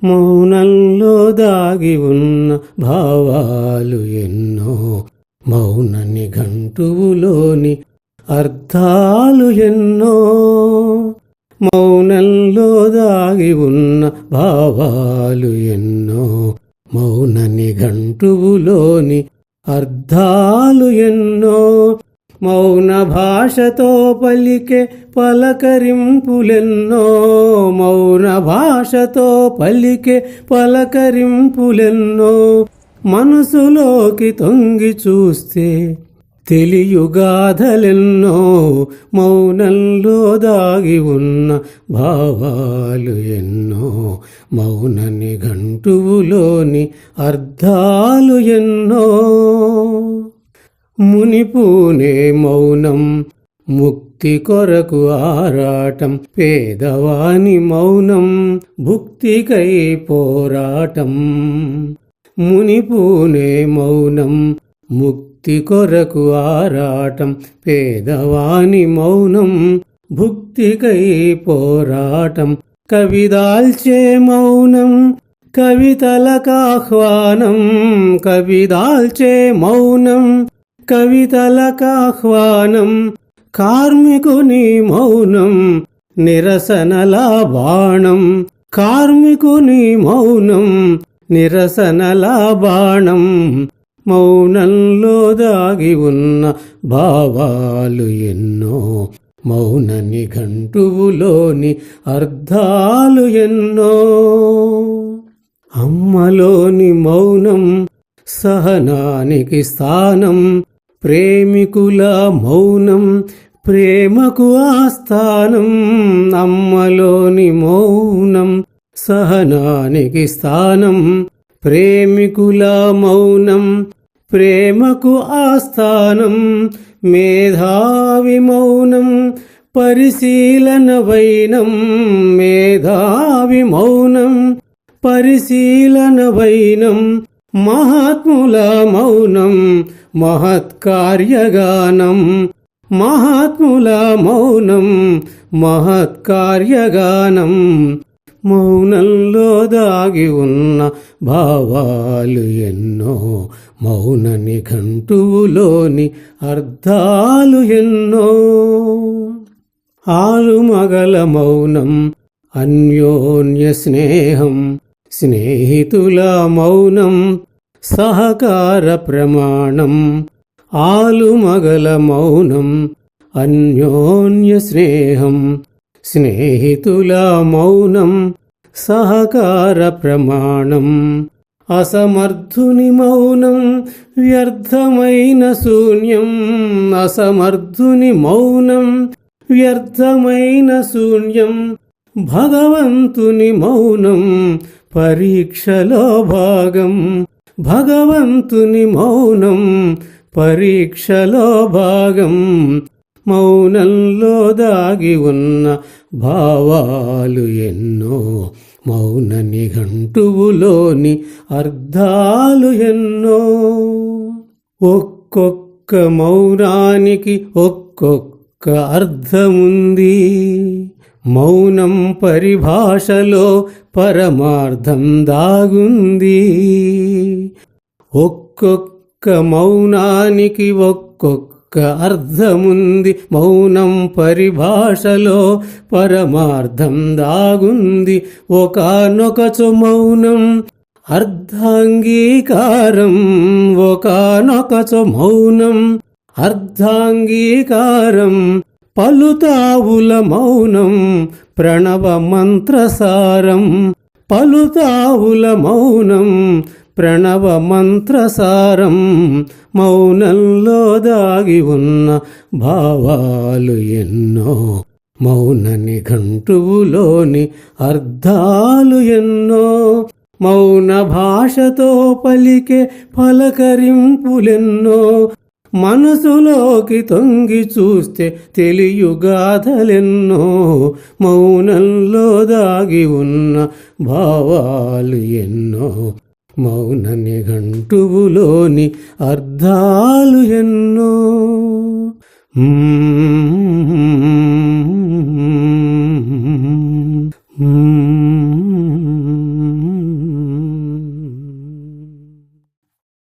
మౌనంలో దాగి ఉన్న భావాలు ఎన్నో, మౌన నిఘంటువులోని అర్థాలు ఎన్నో. మౌనంలో దాగి ఉన్న భావాలు ఎన్నో, మౌన నిఘంటువులోని అర్థాలు ఎన్నో. మౌన భాషతో పలికే పలకరింపులెన్నో, మౌన భాషతో పలికే పలకరింపులెన్నో. మనసులోకి తొంగి చూస్తే తెలియుగాథలెన్నో, మౌనంలో దాగి ఉన్న భావాలు ఎన్నో, మౌన నిఘంటువులోని అర్థాలు ఎన్నో. మునిపూనే మౌనం ముక్తి కొరకు ఆరాటం, పేదవాని మౌనం భుక్తికై పోరాటం. మునిపూనే మౌనం ముక్తి కొరకు ఆరాటం, పేదవాని మౌనం భుక్తికై పోరాటం. కవిదాల్చే మౌనం కవితలకాహ్వానం, కవిదాల్చే మౌనం కవితలకాహ్వానం. కార్మికుని మౌనం నిరసనల బాణం, కార్మికుని మౌనం నిరసనల బాణం. మౌనంలో దాగి ఉన్న భావాలు ఎన్నో, మౌన నిఘంటువులోని అర్థాలు ఎన్నో. అమ్మలోని మౌనం సహనానికి స్థానం, ప్రేమికుల మౌనం ప్రేమకు ఆస్థానం. అమ్మలోని మౌనం సహనానికి స్థానం, ప్రేమికుల మౌనం ప్రేమకు ఆస్థానం. మేధావి మౌనం పరిశీలన వైనం, మేధావి మౌనం పరిశీలన వైనం. మహాత్ముల మౌనం మహత్కార్యగానం, మహాత్ముల మౌనం మహత్కార్యగానం. మౌనంలో దాగి ఉన్న భావాలు ఎన్నో, మౌన నిఘంటువులోని అర్థాలు ఎన్నో. ఆలుమగల మౌనం అన్యోన్య స్నేహం, స్నేహితుల మౌనం సహకార ప్రమాణం. ఆలుమగల మౌనం అన్యోన్య స్నేహం, స్నేహితుల మౌనం సహకార ప్రమాణం. అసమర్థుని మౌనం వ్యర్థమైన శూన్యం, అసమర్థుని మౌనం వ్యర్థమైన శూన్యం. భగవంతుని మౌనం పరీక్షలో భాగం, భగవంతుని మౌనం పరీక్షలో భాగం. మౌనంలో దాగి ఉన్న భావాలు ఎన్నో, మౌన నిఘంటువులోని అర్థాలు ఎన్నో. ఒక్కొక్క మౌనానికి ఒక్కొక్క అర్థముంది, మౌనం పరిభాషలో పరమార్థం దాగుంది. ఒక్కొక్క మౌనానికి ఒక్కొక్క అర్థముంది, మౌనం పరిభాషలో పరమార్థం దాగుంది. ఒకానొకచో మౌనం అర్ధాంగీకారం, ఒకానొకచో మౌనం అర్ధాంగీకారం. పలుతావుల మౌనం ప్రణవ మంత్రసారం, పలుతావుల మౌనం ప్రణవ మంత్రసారం. మౌనంలో దాగి ఉన్న భావాలు ఎన్నో, మౌన నిఘంటువులోని అర్థాలు ఎన్నో. మౌన భాషతో పలికే పలకరింపులెన్నో, మనసులోకి తొంగి చూస్తే తెలియుగాథలెన్నో, మౌనంలో దాగి ఉన్న భావాలు ఎన్నో, మౌన నిఘంటువులోని అర్థాలు ఎన్నో.